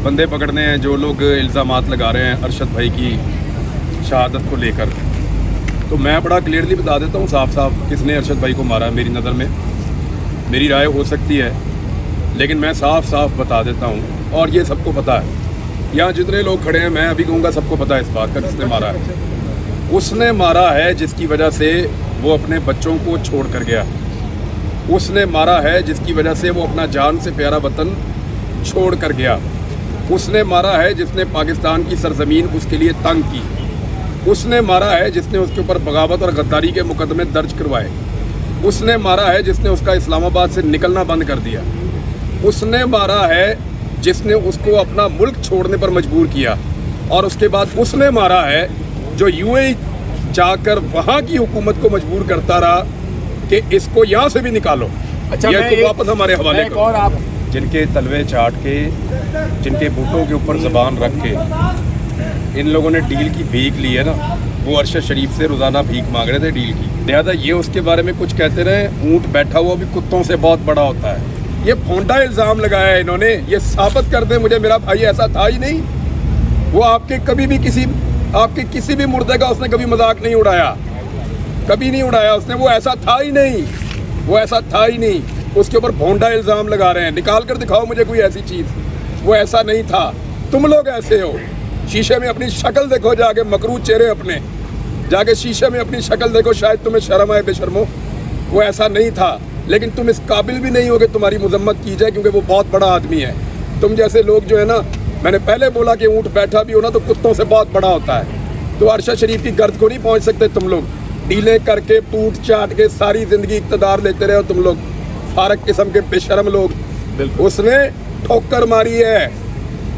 बंदे पकड़ने हैं जो लोग इल्ज़ामात लगा रहे हैं अरशद भाई की शहादत को लेकर। तो मैं बड़ा क्लियरली बता देता हूँ साफ साफ किसने अरशद भाई को मारा है। मेरी नज़र में मेरी राय हो सकती है, लेकिन मैं साफ साफ बता देता हूँ और ये सबको पता है। यहाँ जितने लोग खड़े हैं मैं अभी कहूँगा सबको पता है इस बात का किसने मारा है। उसने मारा है जिसकी वजह से वो अपने बच्चों को छोड़ कर गया। उसने मारा है जिसकी वजह से वो अपना जान से प्यारा वतन छोड़ कर गया। उसने मारा है जिसने पाकिस्तान की सरजमीन उसके लिए तंग की। उसने मारा है जिसने उसके ऊपर बगावत और गद्दारी के मुकदमे दर्ज करवाए। उसने मारा है जिसने उसका इस्लामाबाद से निकलना बंद कर दिया। उसने मारा है जिसने उसको अपना मुल्क छोड़ने पर मजबूर किया। और उसके बाद उसने मारा है जो यूएई जाकर वहाँ की हुकूमत को मजबूर करता रहा कि इसको यहाँ से भी निकालो। अच्छा, ये तो वापस हमारे हवाले करो। और आप जिनके तलवे चाट के, जिनके बूटों के ऊपर ज़बान रख के इन लोगों ने डील की भीख ली है ना, वो अरशद शरीफ से रोज़ाना भीख मांग रहे थे डील की। लिहाजा ये उसके बारे में कुछ कहते रहे। ऊँट बैठा हुआ भी कुत्तों से बहुत बड़ा होता है। ये फोंडा इल्ज़ाम लगाया है इन्होंने। ये साबित कर दे मुझे मेरा भाई ऐसा था ही नहीं। वो आपके कभी भी किसी भी मुर्दे का उसने कभी मजाक नहीं उड़ाया, कभी नहीं उड़ाया उसने। वो ऐसा था ही नहीं, वो ऐसा था ही नहीं। उसके ऊपर भोंडा इल्ज़ाम लगा रहे हैं। निकाल कर दिखाओ मुझे कोई ऐसी चीज़। वो ऐसा नहीं था। तुम लोग ऐसे हो। शीशे में अपनी शक्ल देखो, जाके मकरूज चेहरे अपने, जाके शीशे में अपनी शक्ल देखो, शायद तुम्हें शर्म आए बेशर्मो। वो ऐसा नहीं था, लेकिन तुम इस काबिल भी नहीं हो कि तुम्हारी मजम्मत की जाए, क्योंकि वो बहुत बड़ा आदमी है। तुम जैसे लोग जो है ना, मैंने पहले बोला कि ऊँट बैठा भी हो ना तो कुत्तों से बहुत बड़ा होता है। तो अरशद शरीफ की गर्द को नहीं पहुँच सकते तुम लोग। डीलें करके टूट चाट के सारी ज़िंदगी इक़्तिदार लेते रहे हो तुम लोग, फारक किस्म के बेशरम लोग। उसने ठोकर मारी है।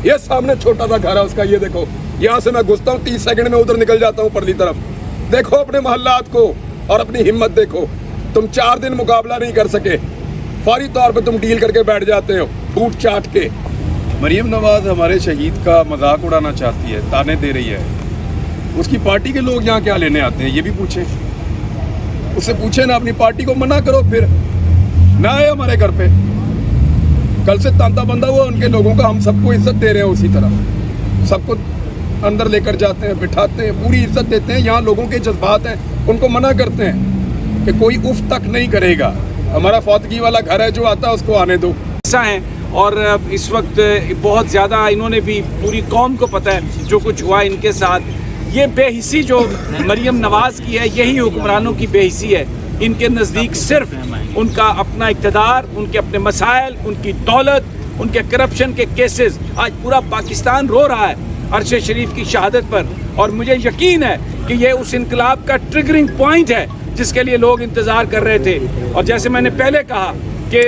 ये सामने छोटा सा घर है उसका, ये देखो। यहाँ से मैं घुसता हूँ 30 सेकंड में उधर निकल जाता हूँ परली तरफ। देखो अपने मोहल्लात को और अपनी हिम्मत देखो। तुम 4 दिन मुकाबला नहीं कर सके, फौरी तौर पर तुम डील करके बैठ जाते हो टूट चाट के। मरीम नवाज हमारे शहीद का मजाक उड़ाना चाहती है, ताने दे रही है। उसकी पार्टी के लोग यहाँ क्या लेने आते हैं ये भी पूछें, उससे पूछे ना। अपनी पार्टी को मना करो, फिर ना आए हमारे घर पे। कल से तांता बंदा हुआ उनके लोगों का। हम सबको इज्जत दे रहे हैं, उसी तरह सबको अंदर लेकर जाते हैं, बिठाते हैं, पूरी इज्जत देते हैं। यहाँ लोगों के जज्बात हैं, उनको मना करते हैं कि कोई उफ तक नहीं करेगा। हमारा फौतगी वाला घर है, जो आता है उसको आने दो। ऐसा है। और इस वक्त बहुत ज़्यादा इन्होंने भी, पूरी कौम को पता है जो कुछ हुआ इनके साथ। ये बेहिसी जो मरीम नवाज़ की है, यही हुक्मरानों की बेहिसी है। इनके नज़दीक सिर्फ उनका अपना इक़्तिदार, उनके अपने मसाइल, उनकी दौलत, उनके करप्शन के केसेस। आज पूरा पाकिस्तान रो रहा है अरशद शरीफ की शहादत पर, और मुझे यकीन है कि ये उस इनकलाब का ट्रिगरिंग पॉइंट है जिसके लिए लोग इंतज़ार कर रहे थे। और जैसे मैंने पहले कहा कि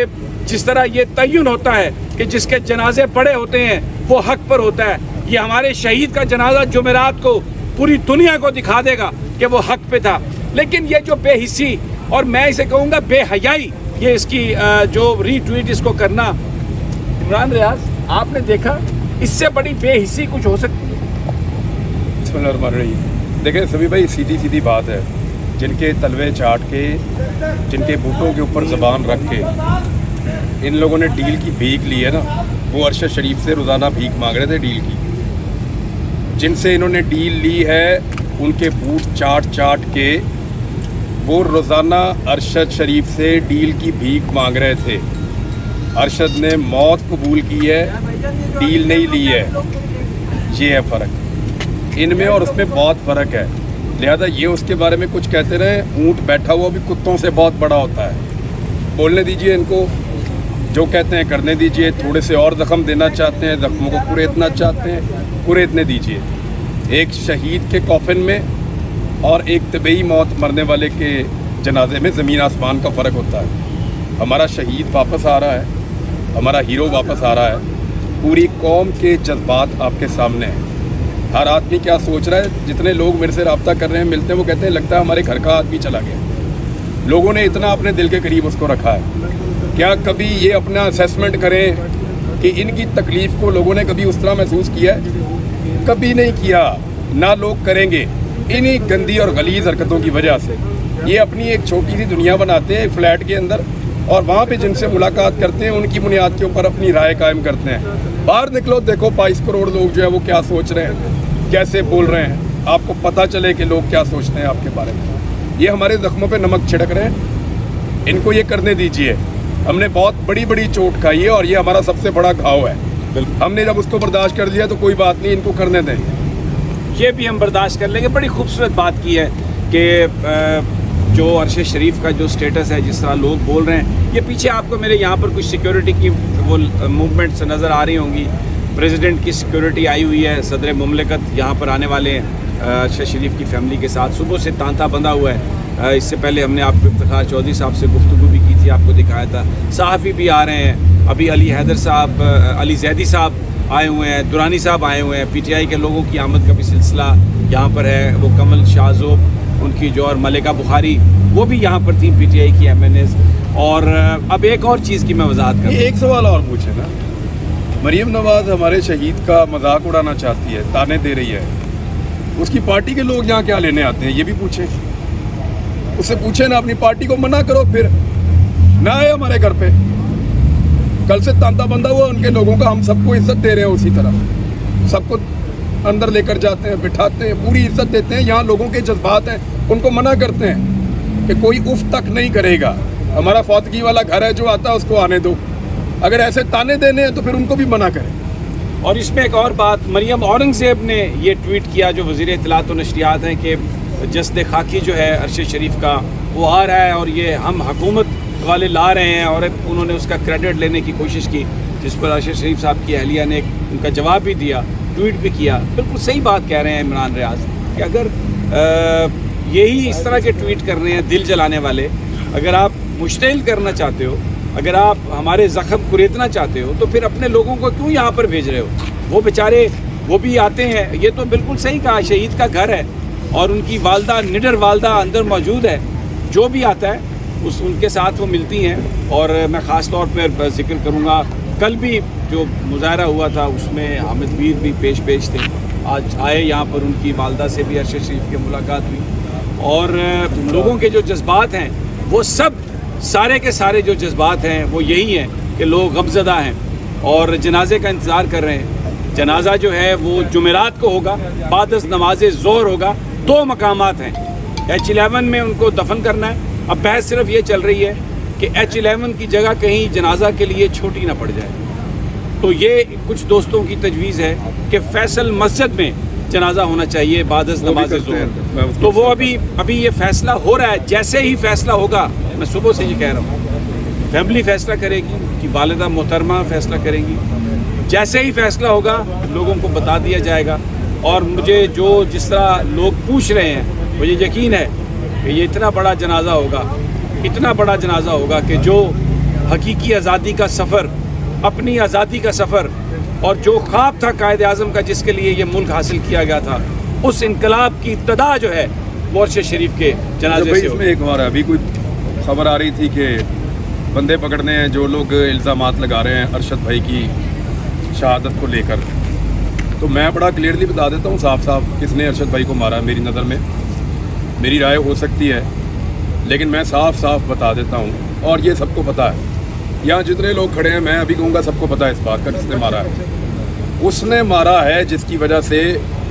जिस तरह ये तयन होता है कि जिसके जनाजे पड़े होते हैं वो हक पर होता है, ये हमारे शहीद का जनाजा जुमेरात को पूरी दुनिया को दिखा देगा कि वो हक पे था। लेकिन ये जो बेहिसी, और मैं इसे कहूँगा बेहयाई, ये इसकी जो रीट्वीट इसको करना, इमरान रियाज आपने देखा, इससे बड़ी बेहिसी कुछ हो सकती है? देखें सभी भाई, सीधी सीधी बात है। जिनके तलवे चाट के, जिनके बूटों के ऊपर ज़बान रख के इन लोगों ने डील की भीख ली है ना, वो अरशद शरीफ से रोज़ाना भीख मांग रहे थे डील की। जिनसे इन्होंने डील ली है उनके बूट चाट चाट के वो रोज़ाना अरशद शरीफ से डील की भीख मांग रहे थे। अरशद ने मौत कबूल की है, डील नहीं ली है। ये है फ़र्क इनमें और उसमें, बहुत फ़र्क है। लिहाजा ये उसके बारे में कुछ कहते रहे। ऊँट बैठा हुआ भी कुत्तों से बहुत बड़ा होता है। बोलने दीजिए इनको, जो कहते हैं करने दीजिए। थोड़े से और ज़ख्म देना चाहते हैं, ज़ख्मों को कुरेदना चाहते हैं, कुरेदने दीजिए। एक शहीद के कॉफिन में और एक तबीई मौत मरने वाले के जनाजे में ज़मीन आसमान का फ़र्क होता है। हमारा शहीद वापस आ रहा है, हमारा हीरो वापस आ रहा है। पूरी कौम के जज्बात आपके सामने हैं। हर आदमी क्या सोच रहा है। जितने लोग मेरे से रब्ता कर रहे हैं, मिलते हैं, वो कहते हैं लगता है हमारे घर का आदमी चला गया। लोगों ने इतना अपने दिल के करीब उसको रखा है। क्या कभी ये अपना असेसमेंट करें कि इनकी तकलीफ़ को लोगों ने कभी उस तरह महसूस किया है? कभी नहीं किया, ना लोग करेंगे। इन्हीं गंदी और गलीज़ हरकतों की वजह से ये अपनी एक छोटी सी दुनिया बनाते हैं फ्लैट के अंदर, और वहाँ पे जिनसे मुलाकात करते हैं उनकी बुनियाद के ऊपर अपनी राय कायम करते हैं। बाहर निकलो, देखो 22 करोड़ लोग जो है वो क्या सोच रहे हैं, कैसे बोल रहे हैं, आपको पता चले कि लोग क्या सोचते हैं आपके बारे में। ये हमारे जख्मों पे नमक छिड़क रहे हैं, इनको ये करने दीजिए। हमने बहुत बड़ी बड़ी चोट खाई है और ये हमारा सबसे बड़ा घाव है। हमने जब उसको बर्दाश्त कर लिया तो कोई बात नहीं, इनको करने दें। ये भी हम बर्दाश्त कर लेंगे। बड़ी खूबसूरत बात की है कि जो अरशद शरीफ का जो स्टेटस है, जिस तरह लोग बोल रहे हैं, ये पीछे आपको मेरे यहाँ पर कुछ सिक्योरिटी की वो मूवमेंट्स नज़र आ रही होंगी। प्रेसिडेंट की सिक्योरिटी आई हुई है, सदर मुमलिकत यहाँ पर आने वाले हैं अरशद शरीफ की फैमिली के साथ। सुबह से तांता बंधा हुआ है। इससे पहले हमने आपको इफ्तिखार चौधरी साहब से गुफ्तगू भी की थी, आपको दिखाया था। सहाफ़ी भी आ रहे हैं, अभी अली हैदर साहब, अली जैदी साहब आए हुए हैं, दुरानी साहब आए हुए हैं। पीटीआई के लोगों की आमद का भी सिलसिला यहाँ पर है। वो कमल शाहज़ोब उनकी जो, और मलिका बुखारी, वो भी यहाँ पर थी, पीटीआई की MNAs। और अब एक और चीज़ की मैं वजाहत करूँ। एक सवाल और पूछे ना, मरीम नवाज़ हमारे शहीद का मजाक उड़ाना चाहती है, ताने दे रही है, उसकी पार्टी के लोग यहाँ क्या लेने आते हैं, ये भी पूछे। उससे पूछे ना, अपनी पार्टी को मना करो, फिर ना आए हमारे घर पे। कल से तांता बंधा हुआ उनके लोगों का, हम सबको इज्जत दे रहे हैं, उसी तरह सबको अंदर लेकर जाते हैं, बिठाते हैं, पूरी इज्जत देते हैं। यहाँ लोगों के जज्बात हैं, उनको मना करते हैं कि कोई उफ तक नहीं करेगा। हमारा फौतगी वाला घर है, जो आता है उसको आने दो। अगर ऐसे ताने देने हैं तो फिर उनको भी मना करें। और इसमें एक और बात, मरियम औरंगज़ेब ने ये ट्वीट किया, जो वज़ीर इत्तलात व नशरियात हैं, कि जस्द खाकी जो है अरशद शरीफ का, वो आ रहा है और ये हम हुकूमत वाले ला रहे हैं। और उन्होंने उसका क्रेडिट लेने की कोशिश की, जिस पर अरशद शरीफ साहब की अहलिया ने उनका जवाब भी दिया, ट्वीट भी किया। बिल्कुल सही बात कह रहे हैं इमरान रियाज कि अगर यही इस तरह के ट्वीट कर रहे हैं दिल जलाने वाले, अगर आप मुश्तिल करना चाहते हो, अगर आप हमारे ज़ख्म कुरेदना चाहते हो, तो फिर अपने लोगों को क्यों यहाँ पर भेज रहे हो? वो बेचारे वो भी आते हैं। ये तो बिल्कुल सही कहा, शहीद का घर है और उनकी वालदा, निडर वालदा अंदर मौजूद है। जो भी आता है उनके साथ वो मिलती हैं। और मैं ख़ास तौर पर जिक्र करूँगा, कल भी जो मुजाहरा हुआ था उसमें हामिद मीर भी पेश थे। आज आए यहाँ पर, उनकी वालदा से भी अरशद शरीफ की मुलाकात हुई। और लोगों के जो जज्बात हैं, वो सब सारे के सारे जो जज्बात हैं वो यही हैं कि लोग गमज़दा हैं और जनाजे का इंतज़ार कर रहे हैं। जनाजा जो है वो जुमेरात को होगा, बाद नमाज ज़ोहर होगा। 2 मकामात हैं, H11 में उनको दफन करना है। अब बहस सिर्फ ये चल रही है कि H11 की जगह कहीं जनाजा के लिए छोटी ना पड़ जाए। तो ये कुछ दोस्तों की तजवीज़ है कि फैसल मस्जिद में जनाजा होना चाहिए बाद नमाज ज़ोहर। तो वो अभी ये फैसला हो रहा है। जैसे ही फैसला होगा, मैं सुबह से ये कह रहा हूँ, फैमिली फैसला करेगी कि वालिदा मोहतरमा फैसला करेंगी। जैसे ही फैसला होगा लोगों को बता दिया जाएगा। और मुझे जो जिस तरह लोग पूछ रहे हैं, मुझे यकीन है कि ये इतना बड़ा जनाजा होगा, इतना बड़ा जनाजा होगा कि जो हकीकी आज़ादी का सफ़र, अपनी आज़ादी का सफ़र, और जो ख्वाब था कायद आज़म का जिसके लिए ये मुल्क हासिल किया गया था, उस इनकलाब की इब्तदा जो है वो अरशद शरीफ के जनाजे से इसमें एक बार अभी कोई खबर आ रही थी कि बंदे पकड़ने हैं जो लोग इल्ज़ामात लगा रहे हैं अरशद भाई की शहादत को लेकर। तो मैं बड़ा क्लियरली बता देता हूँ साफ साफ, किसने अरशद भाई को मारा। मेरी नज़र में, मेरी राय हो सकती है, लेकिन मैं साफ साफ बता देता हूँ और ये सबको पता है। यहाँ जितने लोग खड़े हैं, मैं अभी कहूँगा सबको पता है इस बात का किसने मारा है। उसने मारा है जिसकी वजह से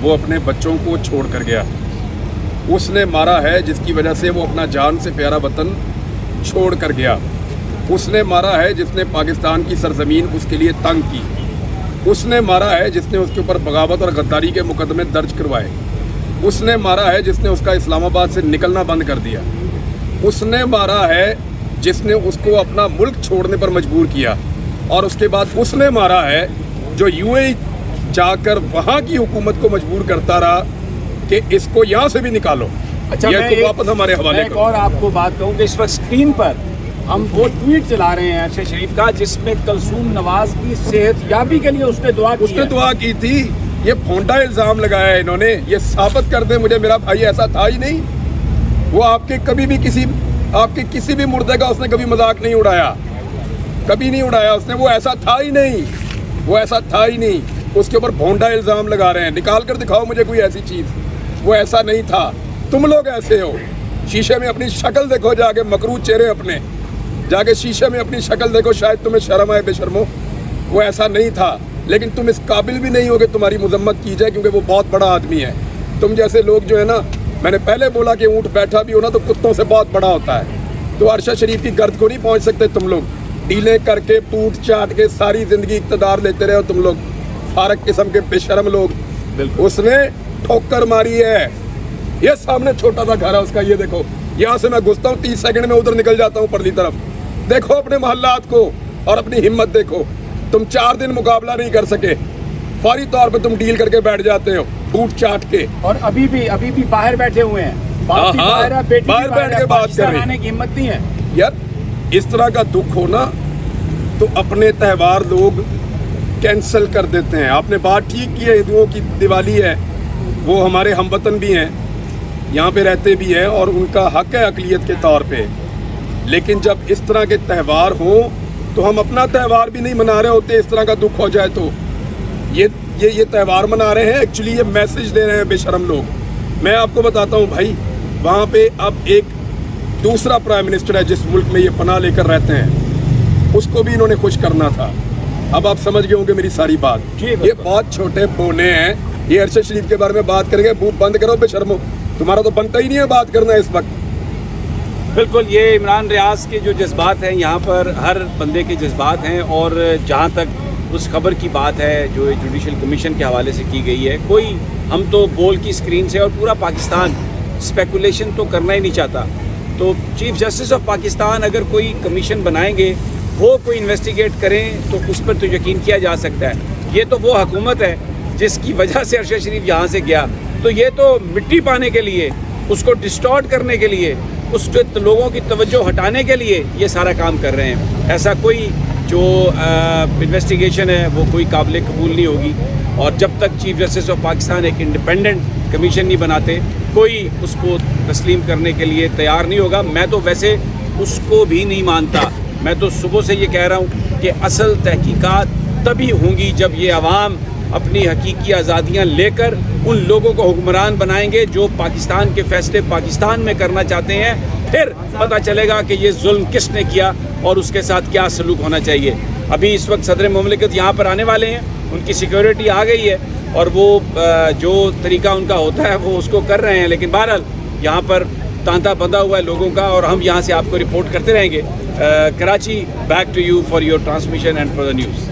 वो अपने बच्चों को छोड़ कर गया। उसने मारा है जिसकी वजह से वो अपना जान से प्यारा वतन छोड़ कर गया। उसने मारा है जिसने पाकिस्तान की सरजमीन उसके लिए तंग की। उसने मारा है जिसने उसके ऊपर बगावत और गद्दारी के मुकदमे दर्ज करवाए। उसने मारा है जिसने उसका इस्लामाबाद से निकलना बंद कर दिया। उसने मारा है जिसने उसको अपना मुल्क छोड़ने पर मजबूर किया। और उसके बाद उसने मारा है जो UAE जाकर वहाँ की हुकूमत को मजबूर करता रहा कि इसको यहाँ से भी निकालो। अच्छा, मैं इसको वापस हमारे हवाले एक और आपको बात कहूँ कि इस वक्त स्क्रीन पर हम वो ट्वीट चला रहे हैं अरशद शरीफ का, जिसमें कलसूम नवाज की सेहतयाबी के लिए उसने दुआ की थी। ये फोंडा इल्ज़ाम लगाया है इन्होंने। ये साबित कर दे मुझे, मेरा भाई ऐसा था ही नहीं। वो आपके किसी भी मुर्दे का उसने कभी मजाक नहीं उड़ाया, कभी नहीं उड़ाया उसने। वो ऐसा था ही नहीं, वो ऐसा था ही नहीं। उसके ऊपर भोंडा इल्ज़ाम लगा रहे हैं। निकाल कर दिखाओ मुझे कोई ऐसी चीज़। वो ऐसा नहीं था। तुम लोग ऐसे हो। शीशे में अपनी शक्ल देखो, जाके मकरूज चेहरे अपने, जाके शीशे में अपनी शक्ल देखो, शायद तुम्हें शर्म आए बेशर्मो। वो ऐसा नहीं था। لیکن تم اس قابل بھی نہیں ہو کہ تمہاری مذمت کی جائے کیونکہ وہ بہت بڑا آدمی ہے. تم جیسے لوگ جو ہے نا, میں نے پہلے بولا کہ اونٹ بیٹھا بھی ہونا تو کتوں سے بہت بڑا ہوتا ہے. تو ارشد شریف کی گرد کو نہیں پہنچ سکتے تم لوگ. ڈیلیں کر کے پوٹ چاٹ کے ساری زندگی اقتدار لیتے رہے ہو تم لوگ, فارغ قسم کے بے شرم لوگ. اس نے ٹھوکر ماری ہے. یہ سامنے چھوٹا سا گھر ہے اس کا, یہ دیکھو, یہاں سے میں گھستا ہوں 30 سیکنڈ میں ادھر نکل جاتا ہوں پرلی طرف. دیکھو اپنے محلات کو اور اپنی ہمت دیکھو. تم 4 دن مقابلہ نہیں کر سکے, فوری طور پہ تم ڈیل کر کے بیٹھ جاتے ہو پوٹ چاٹ کے. اور ابھی بھی باہر بیٹھے ہوئے ہیں, باہر بیٹھ کے بات کر رہے ہیں. کی ہمت نہیں ہے یار. اس طرح کا دکھ ہونا تو اپنے تہوار لوگ کینسل کر دیتے ہیں. آپ نے بات ٹھیک کی ہے, ہندوؤں کی دیوالی ہے, وہ ہمارے ہم وطن بھی ہیں, یہاں پہ رہتے بھی ہیں اور ان کا حق ہے اقلیت کے طور پہ. لیکن جب اس طرح کے تہوار ہوں تو ہم اپنا تہوار بھی نہیں منا رہے ہوتے. اس طرح کا دکھ ہو جائے تو یہ تہوار منا رہے ہیں, ایکچولی یہ میسج دے رہے ہیں بے شرم لوگ. میں آپ کو بتاتا ہوں بھائی, وہاں پہ اب ایک دوسرا پرائم منسٹر ہے جس ملک میں یہ پناہ لے کر رہتے ہیں, اس کو بھی انہوں نے خوش کرنا تھا. اب آپ سمجھ گئے ہوں گے میری ساری بات. یہ بہت چھوٹے بونے ہیں, یہ ارشد شریف کے بارے میں بات کریں گے. بند کرو بے شرمو, تمہارا تو بنتا ہی نہیں ہے بات کرنا اس وقت. بالکل, یہ عمران ریاض کے جو جذبات ہیں, یہاں پر ہر بندے کے جذبات ہیں. اور جہاں تک اس خبر کی بات ہے جو جوڈیشل کمیشن کے حوالے سے کی گئی ہے, کوئی ہم تو بول کی اسکرین سے اور پورا پاکستان اسپیکولیشن تو کرنا ہی نہیں چاہتا. تو چیف جسٹس آف پاکستان اگر کوئی کمیشن بنائیں گے, وہ کوئی انویسٹیگیٹ کریں تو اس پر تو یقین کیا جا سکتا ہے. یہ تو وہ حکومت ہے جس کی وجہ سے ارشد شریف یہاں سے گیا, تو یہ تو مٹی پانے کے لیے, اس کو ڈسٹارٹ کرنے کے لیے, اس لوگوں کی توجہ ہٹانے کے لیے یہ سارا کام کر رہے ہیں. ایسا کوئی جو انویسٹیگیشن ہے وہ کوئی قابل قبول نہیں ہوگی. اور جب تک چیف جسٹس آف پاکستان ایک انڈیپینڈنٹ کمیشن نہیں بناتے, کوئی اس کو تسلیم کرنے کے لیے تیار نہیں ہوگا. میں تو ویسے اس کو بھی نہیں مانتا. میں تو صبح سے یہ کہہ رہا ہوں کہ اصل تحقیقات تبھی ہوں گی جب یہ عوام اپنی حقیقی آزادیاں لے کر ان لوگوں کو حکمران بنائیں گے جو پاکستان کے فیصلے پاکستان میں کرنا چاہتے ہیں. پھر پتہ چلے گا کہ یہ ظلم کس نے کیا اور اس کے ساتھ کیا سلوک ہونا چاہیے. ابھی اس وقت صدر مملکت یہاں پر آنے والے ہیں, ان کی سیکیورٹی آ گئی ہے اور وہ جو طریقہ ان کا ہوتا ہے وہ اس کو کر رہے ہیں. لیکن بہرحال یہاں پر تانتا بندھا ہوا ہے لوگوں کا, اور ہم یہاں سے آپ کو رپورٹ کرتے رہیں گے. Karachi, back to you for your transmission and for the news.